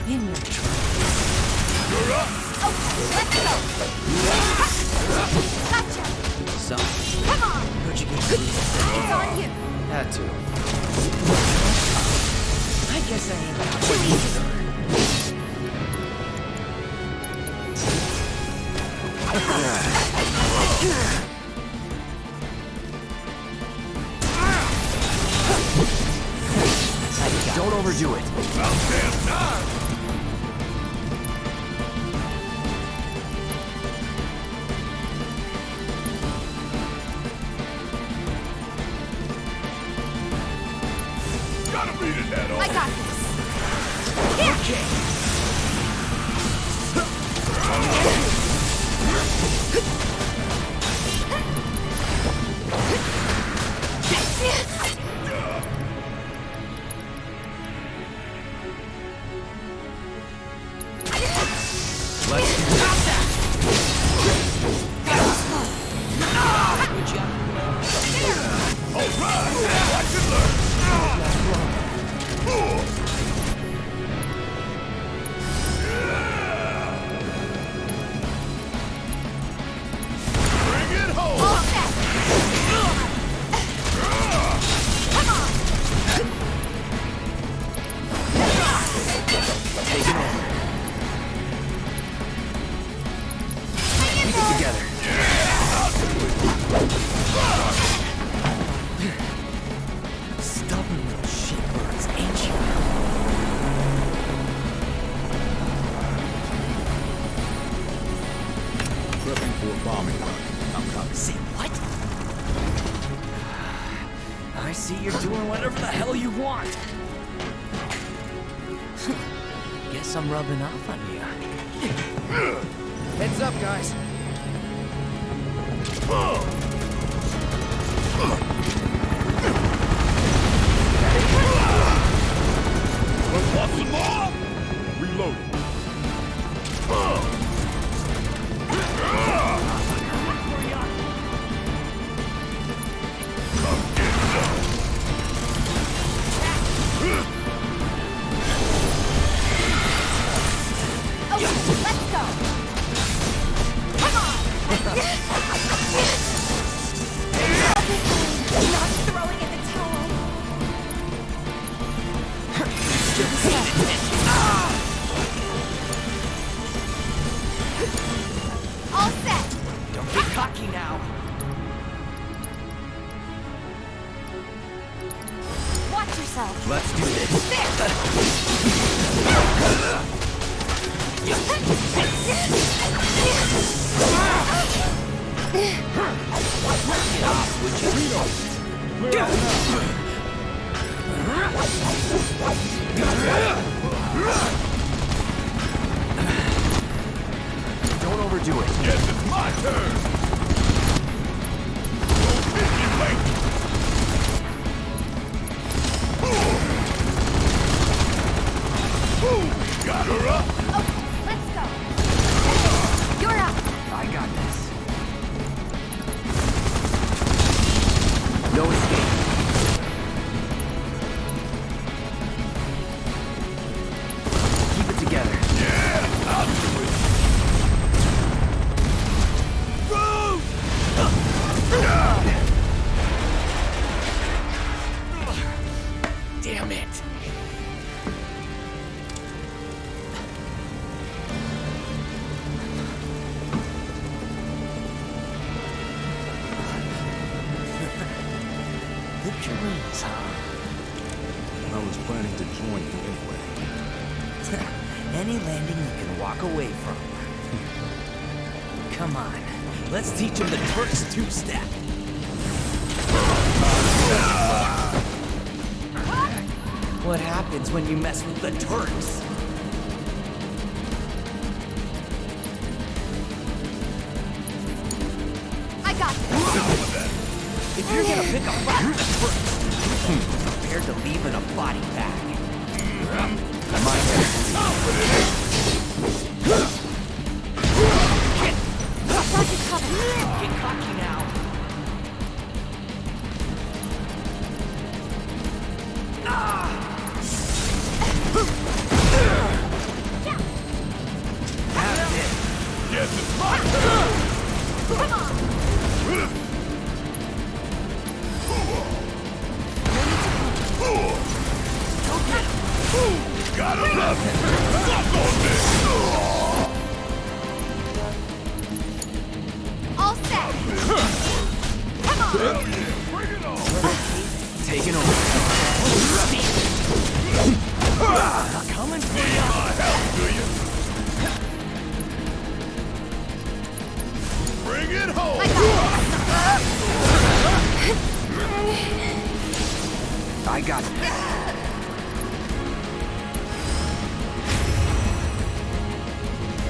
In your trunk. You're up! Okay, let's go. Gotcha. So, Come on. where'd you get your boots? It's on you. Had to. I guess I ain't what you Don't overdo it. About damn time! Gotta beat it head on. I got this. Here. Alright! Watch and learn! Bring it home! All set. Come on. Take it over. Hang in Keep it there. together. stubborn little shitbirds, ain't you? Prepping for a bombing run. I'm coming. Say what? I see you're doing whatever the hell you want. Guess I'm rubbing off on you. Heads up, guys. Want some more? Reloading. Come get some. Okay, let's go. Come on. Not throwing in the towel. All set. Don't get cocky now. Watch yourself. Let's do this. Get off, would you? Clear out now. Don't overdo it. Yes, it's my turn. Don't make me wait. Got her up. Okay, let's go. You're up. I got this. No escape. Keep it together. Yeah, I'll do it. Damn it. Lift your wings, huh? I was planning to join you anyway. Any landing you can walk away from. Come on, let's teach him the Turks two-step. What happens when you mess with the Turks? I got this. If you're gonna pick a fight with the Turks, prepare to leave in a body bag. My Got you covered. Get cocky now. All set. Come on. Taking over. Coming for you. Bring it home! I got it.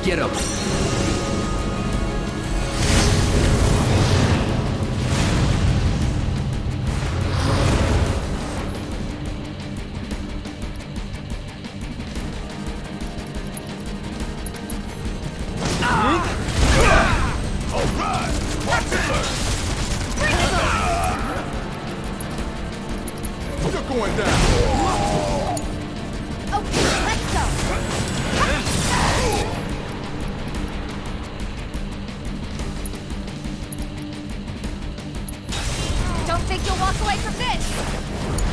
Get him. You're going down! Okay, let's go. Don't think you'll walk away from this.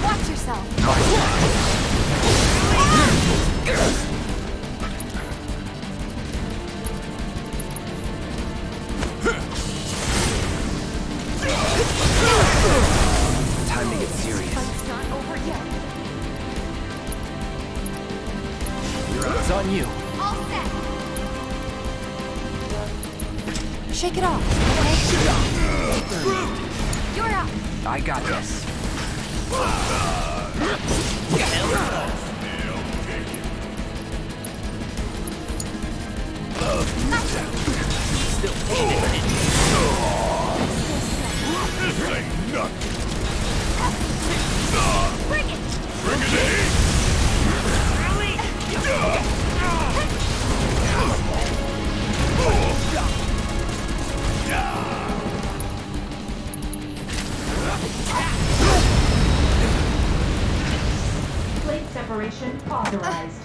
Watch yourself. Time to get serious. Fight's not over yet. It's on you. All set. Shake it off. Okay? You're up. I got this. Still paying attention. This ain't nothing! Bring it. Bring it in! Blade separation authorized.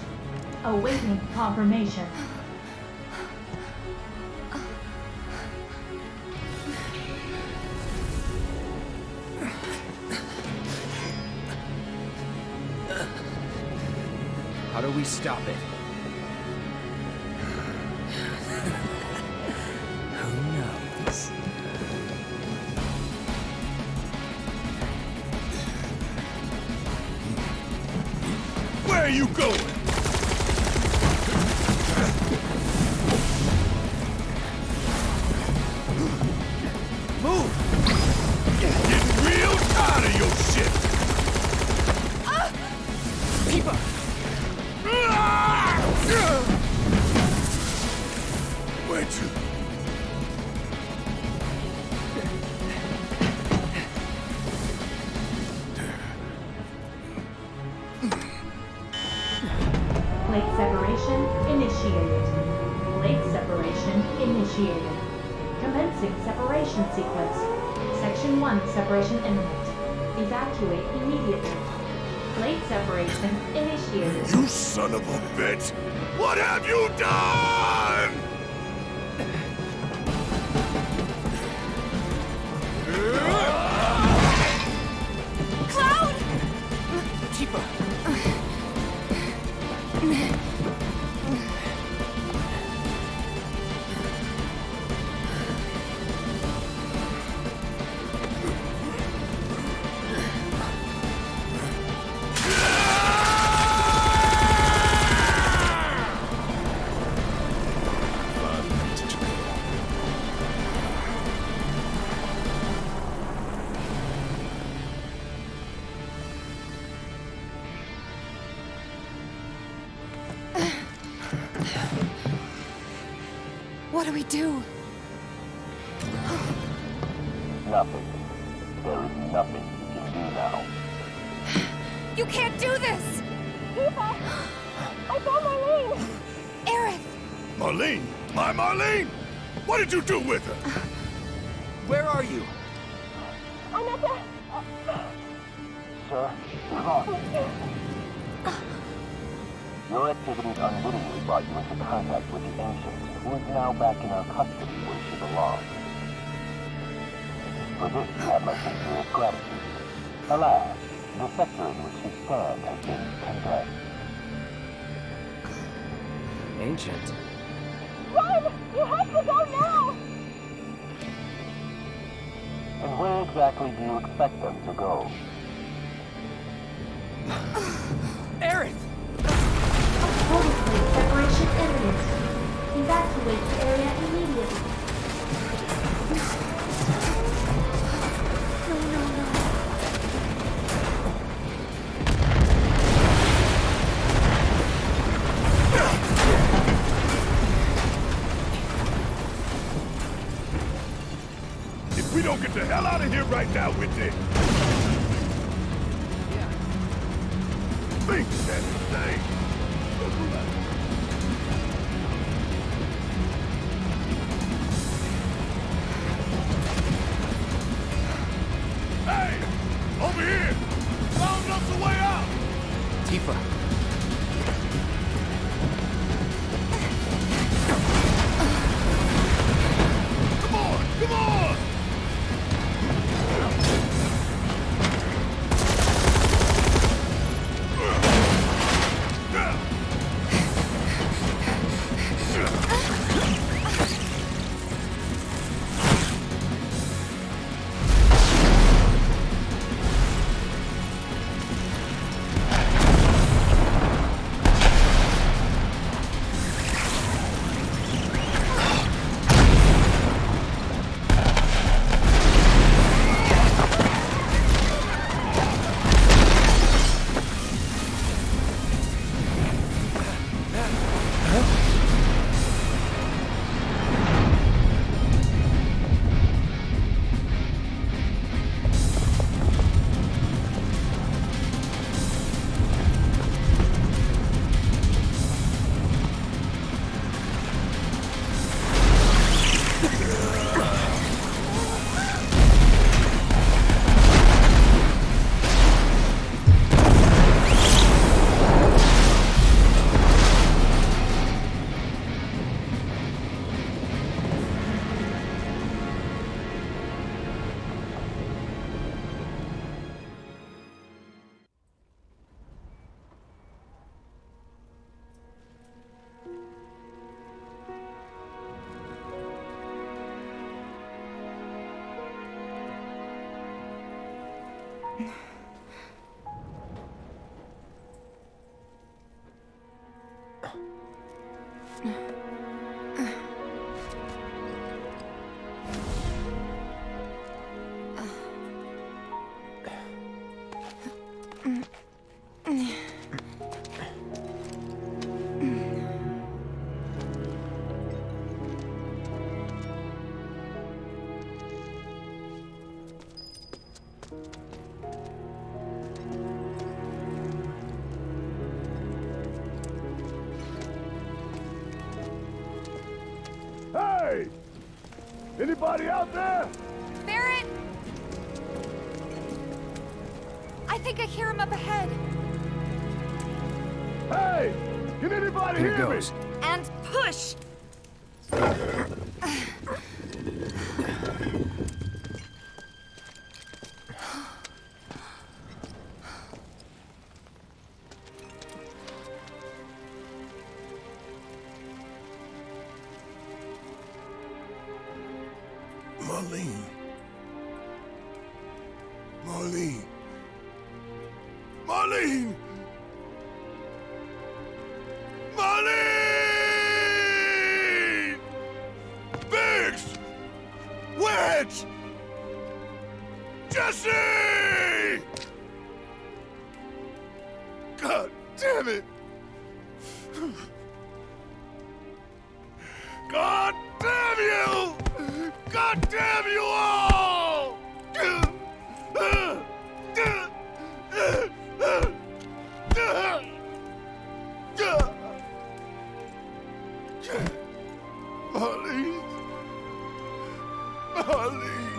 Awaiting confirmation. How do we stop it? Who knows? Where are you going? Getting real tired of your shit! Keep up. Where'd you? Blade separation initiated. Blade separation initiated. Commencing separation sequence. Section 1 separation imminent. Evacuate immediately. Blade separation initiated. You son of a bitch! What have you done? Cloud! Tifa. What do we do? Nothing. There is nothing you can do now. You can't do this! Tifa! I found Marlene! Aerith! Marlene? My Marlene? What did you do with her? Where are you? I'm at the... Sir, come. Your activities unwittingly brought you into contact with the Ancient, who is now back in our custody where she belongs. For this, you have my sincerest gratitude. Alas, the sector in which you stand has been condemned. Ancient. Run! You have to go now! And where exactly do you expect them to go? Aerith! Total plate separation imminent. Evacuate the area immediately. If we don't get the hell out of here right now, we're dead. Think that insane. Hey! Over here! Found us a way out! Tifa. Come on! Come on! Hey! Anybody out there? Barrett! I think I hear him up ahead. Hey! Can anybody Here hear goes. me? And push! Marlene. Marlene. Marlene! Marlene! Biggs! Wedge! Jesse! God damn it! God damn you! God damn you all! Marlene. Marlene.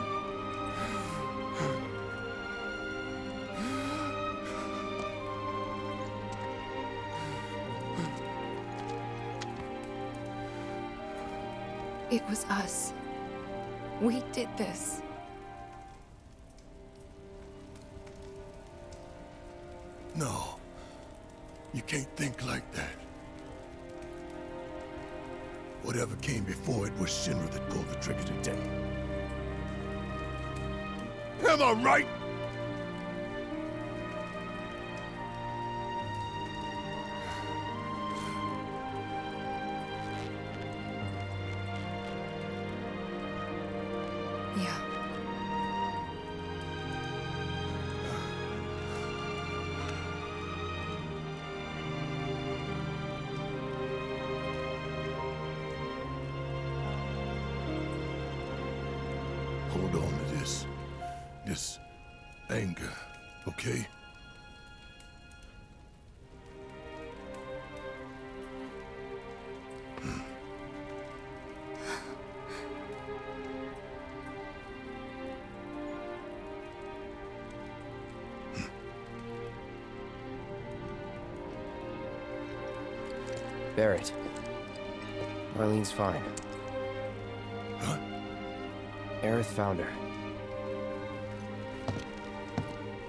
It was us. We did this. No. You can't think like that. Whatever came before it was Shinra that pulled the trigger today. Am I right? Yeah. Hold on to this anger, okay? Barrett. Marlene's fine. Huh? Aerith found her.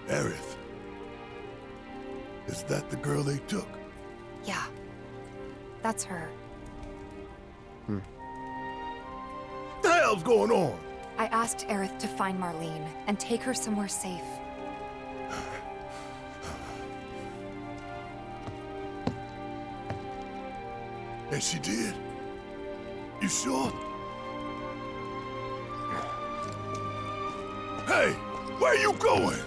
Aerith. Is that the girl they took? Yeah. That's her. What the hell's going on? I asked Aerith to find Marlene and take her somewhere safe. And she did? You sure? Hey, where you going?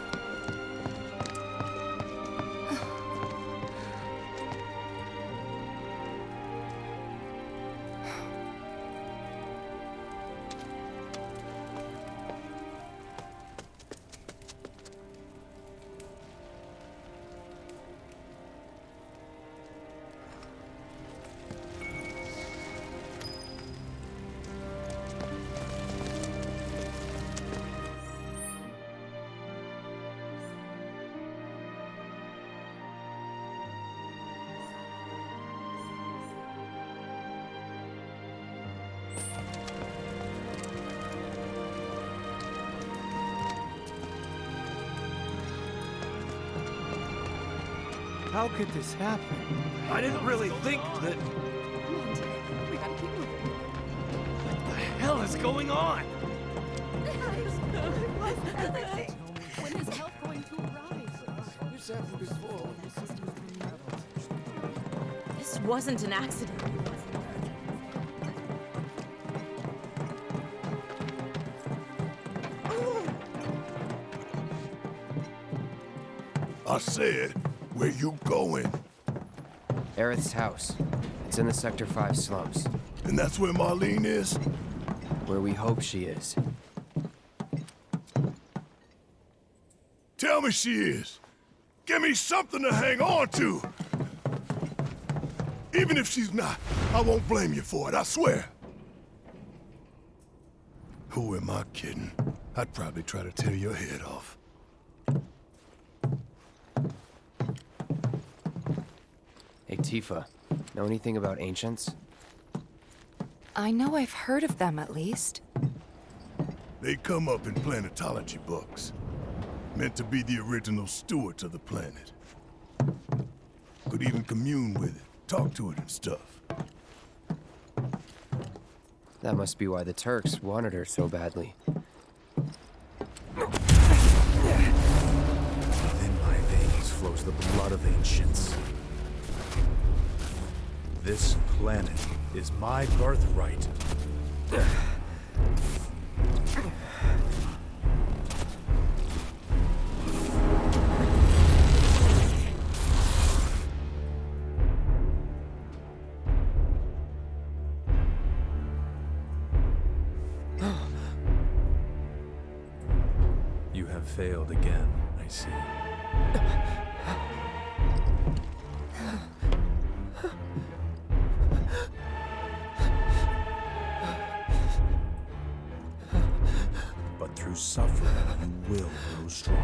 How could this happen? I didn't really think that... We gotta keep moving. What the hell is going on? When is help going to arrive? This wasn't an accident. I said, where you going? Aerith's house. It's in the Sector 5 slums. And that's where Marlene is? Where we hope she is. Tell me she is. Give me something to hang on to. Even if she's not, I won't blame you for it, I swear. Who am I kidding? I'd probably try to tear your head off. Hey, Tifa. Know anything about ancients? I know I've heard of them, at least. They come up in planetology books. Meant to be the original stewards of the planet. Could even commune with it, talk to it and stuff. That must be why the Turks wanted her so badly. Within my veins flows the blood of ancients. This planet is my birthright. You have failed again, I see. But through suffering, you will grow strong.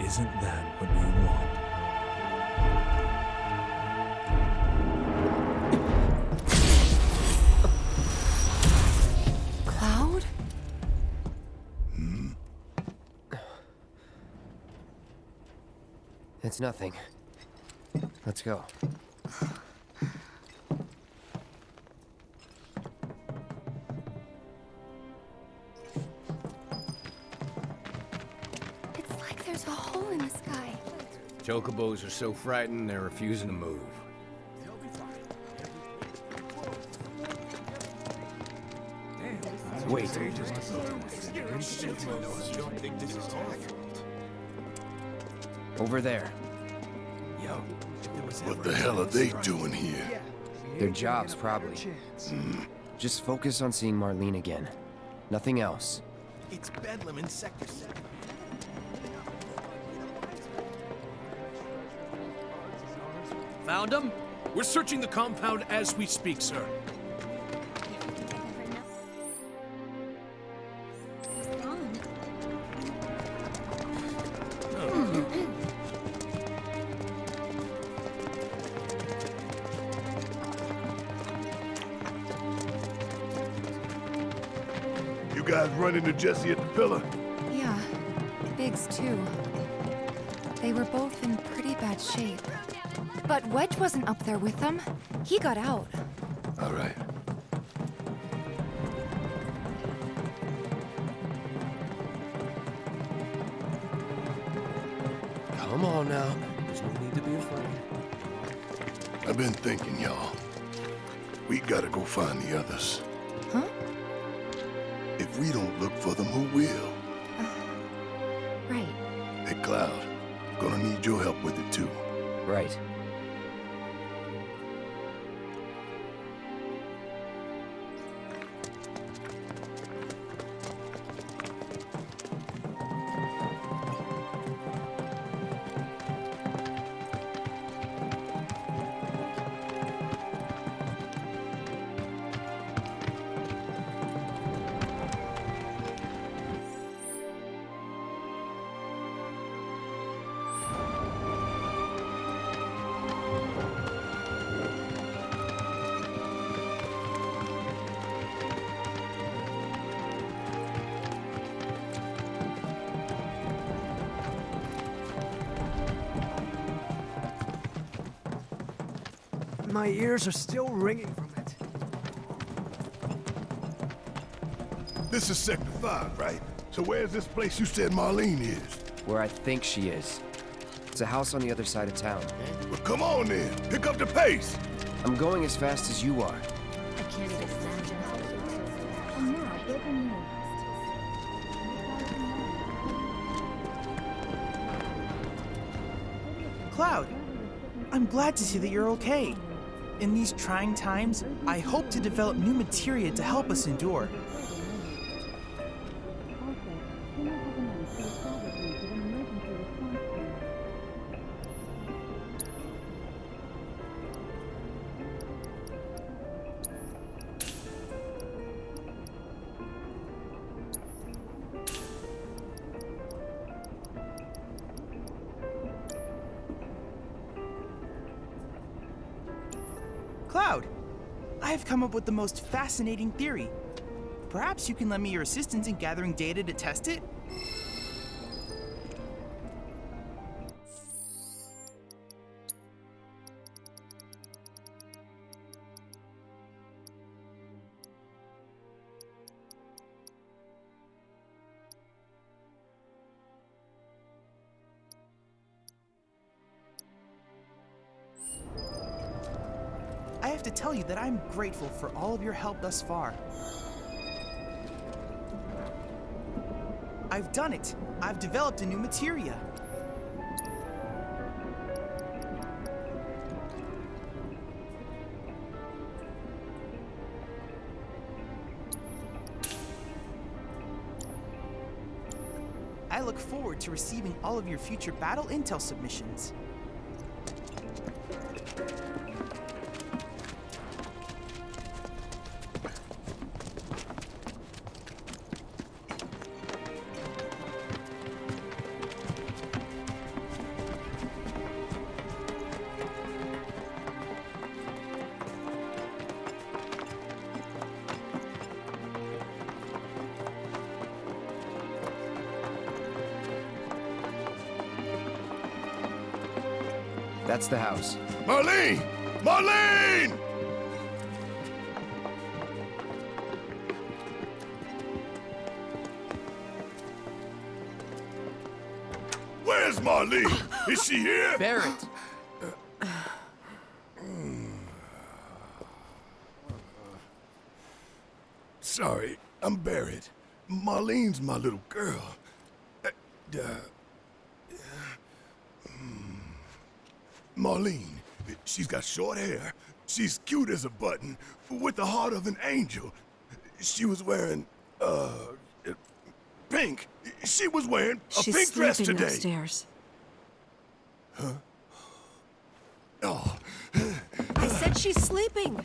Isn't that what you want? Cloud? It's nothing. Let's go. It's like there's a hole in the sky. Chocobos are so frightened they're refusing to move. Wait. Over there. What the hell are they doing here? Their jobs, probably. Just focus on seeing Marlene again. Nothing else. It's Bedlam in Sector 7. Found him? We're searching the compound as we speak, sir. You guys run into Jesse at the pillar? Yeah, Biggs too. They were both in pretty bad shape. But Wedge wasn't up there with them. He got out. All right. Come on now. There's no need to be afraid. I've been thinking, y'all. We gotta go find the others. Huh? If we don't look for them, who will? Right. Hey, Cloud. Gonna need your help with it, too. Right. My ears are still ringing from it. This is Sector 5, right? So where's this place you said Marlene is? Where I think she is. It's a house on the other side of town. Well, come on then. Pick up the pace. I'm going as fast as you are. I can't even imagine. And now, breaking news. Cloud, I'm glad to see that you're okay. In these trying times, I hope to develop new materia to help us endure. Cloud, I have come up with the most fascinating theory. Perhaps you can lend me your assistance in gathering data to test it? I have to tell you that I'm grateful for all of your help thus far. I've done it! I've developed a new materia. I look forward to receiving all of your future battle intel submissions. That's the house. Marlene! Marlene! Where's Marlene? Is she here? Barrett! Sorry, I'm Barrett. Marlene's my little girl. Marlene, she's got short hair. She's cute as a button, with the heart of an angel. She was wearing, pink. She was wearing a pink dress sleeping today. upstairs. Huh? Oh. I said she's sleeping.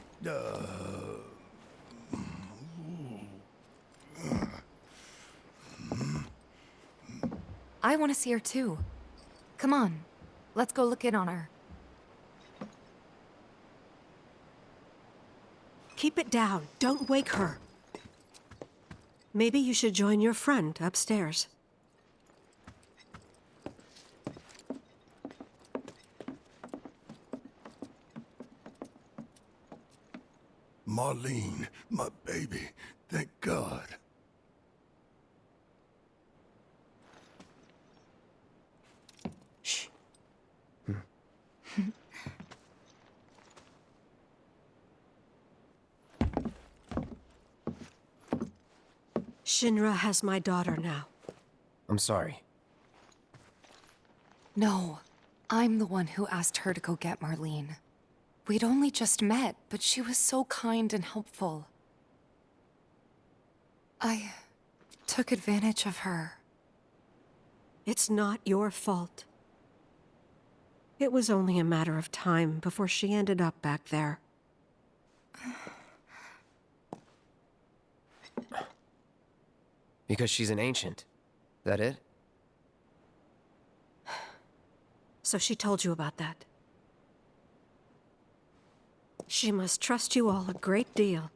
I want to see her too. Come on, let's go look in on her. Keep it down. Don't wake her. Maybe you should join your friend upstairs. Marlene, my baby. Thank God. Shh. Shinra has my daughter now. I'm sorry. No, I'm the one who asked her to go get Marlene. We'd only just met, but she was so kind and helpful. I took advantage of her. It's not your fault. It was only a matter of time before she ended up back there. Because she's an ancient. That it? So she told you about that. She must trust you all a great deal.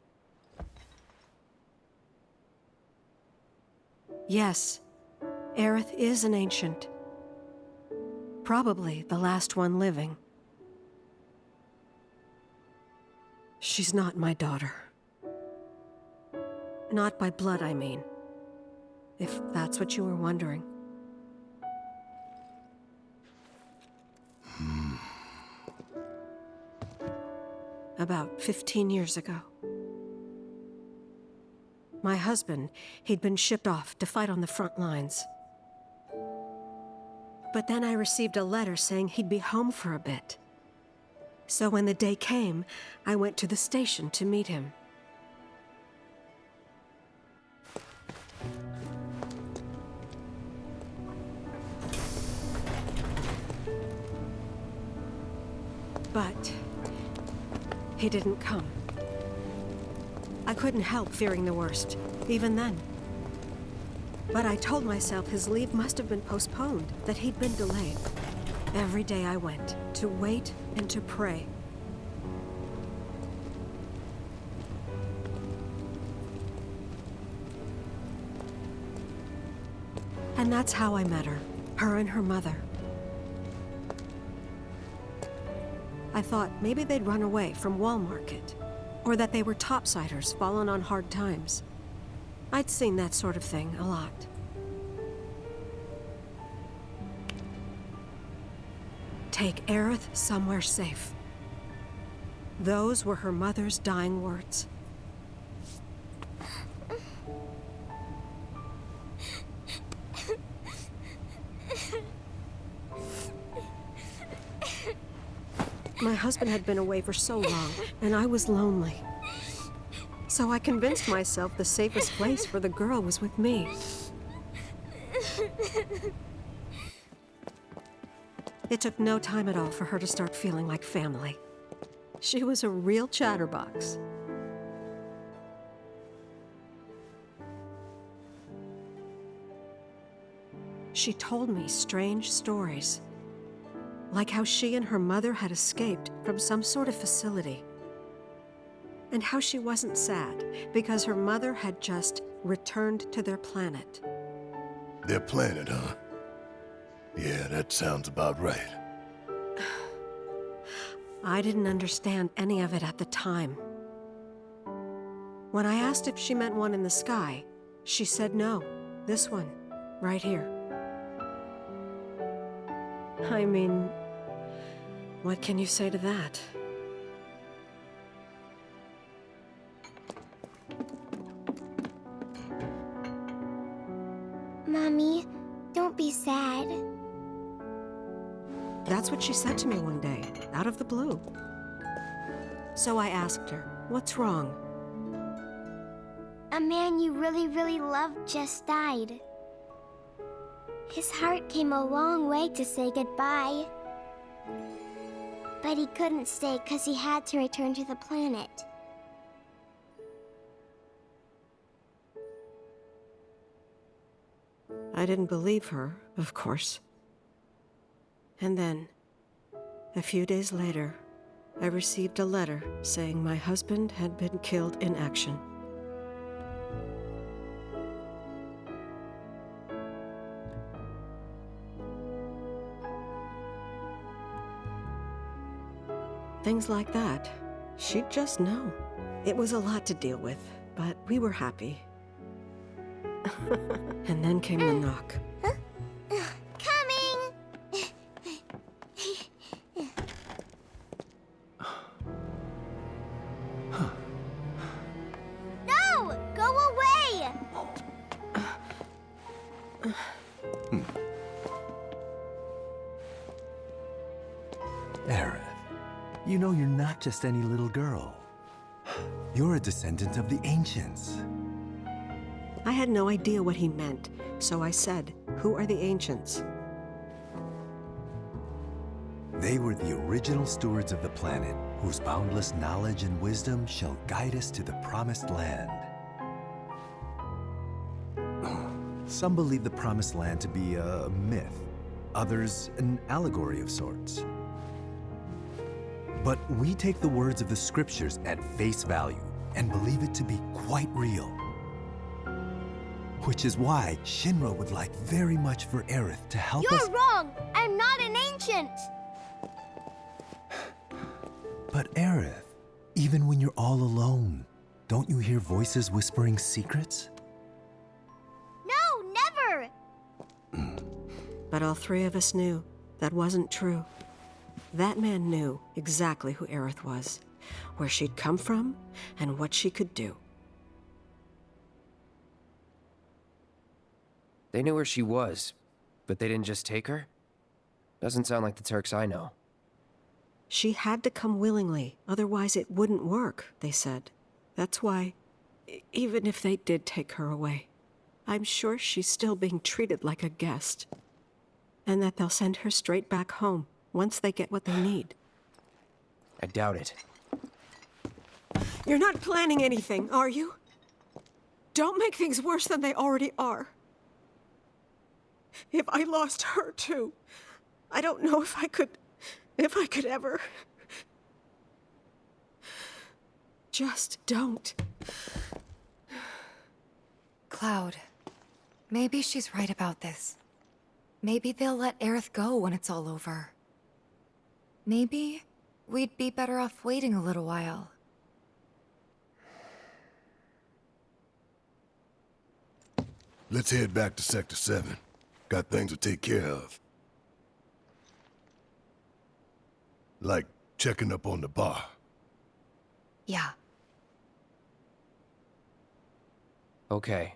Yes, Aerith is an ancient. Probably the last one living. She's not my daughter. Not by blood, I mean. If that's what you were wondering. About 15 years ago. My husband, he'd been shipped off to fight on the front lines. But then I received a letter saying he'd be home for a bit. So when the day came, I went to the station to meet him. But he didn't come. I couldn't help fearing the worst, even then. But I told myself his leave must have been postponed, that he'd been delayed. Every day I went, to wait and to pray. And that's how I met her and her mother. I thought maybe they'd run away from Wall Market, or that they were topsiders fallen on hard times. I'd seen that sort of thing a lot. Take Aerith somewhere safe. Those were her mother's dying words. My husband had been away for so long, and I was lonely. So I convinced myself the safest place for the girl was with me. It took no time at all for her to start feeling like family. She was a real chatterbox. She told me strange stories. Like how she and her mother had escaped from some sort of facility. And how she wasn't sad because her mother had just returned to their planet. Their planet, huh? Yeah, that sounds about right. I didn't understand any of it at the time. When I asked if she meant one in the sky, she said no. This one, right here. I mean, what can you say to that? Mommy, don't be sad. That's what she said to me one day, out of the blue. So I asked her, what's wrong? A man you really, really loved just died. His heart came a long way to say goodbye. But he couldn't stay because he had to return to the planet. I didn't believe her, of course. And then, a few days later, I received a letter saying my husband had been killed in action. Things like that, she'd just know. It was a lot to deal with, but we were happy. And then came the knock. Coming! No! Go away! Aerith, you know you're not just any little girl. You're a descendant of the ancients. I had no idea what he meant, so I said, "Who are the ancients?" They were the original stewards of the planet, whose boundless knowledge and wisdom shall guide us to the promised land. Some believe the promised land to be a myth, others an allegory of sorts. But we take the words of the scriptures at face value and believe it to be quite real. Which is why Shinra would like very much for Aerith to help us— You're wrong! I'm not an ancient! But Aerith, even when you're all alone, don't you hear voices whispering secrets? No, never! But all three of us knew that wasn't true. That man knew exactly who Aerith was, where she'd come from, and what she could do. They knew where she was, but they didn't just take her? Doesn't sound like the Turks I know. She had to come willingly, otherwise it wouldn't work, they said. That's why, even if they did take her away, I'm sure she's still being treated like a guest. And that they'll send her straight back home, once they get what they need. I doubt it. You're not planning anything, are you? Don't make things worse than they already are. If I lost her too, I don't know if I could ever. Just don't. Cloud, maybe she's right about this. Maybe they'll let Aerith go when it's all over. Maybe we'd be better off waiting a little while. Let's head back to Sector 7. Got things to take care of. Like checking up on the bar. Yeah. Okay.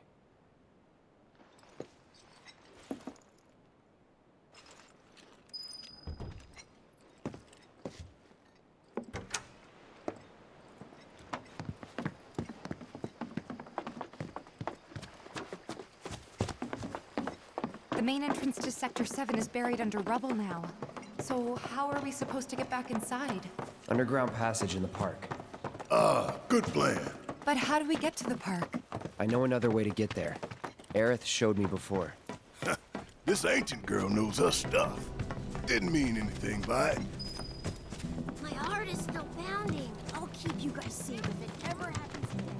The main entrance to Sector 7 is buried under rubble now. So how are we supposed to get back inside? Underground passage in the park. Ah, good plan. But how do we get to the park? I know another way to get there. Aerith showed me before. This ancient girl knows her stuff. Didn't mean anything by it. My heart is still pounding. I'll keep you guys safe if it ever happens again.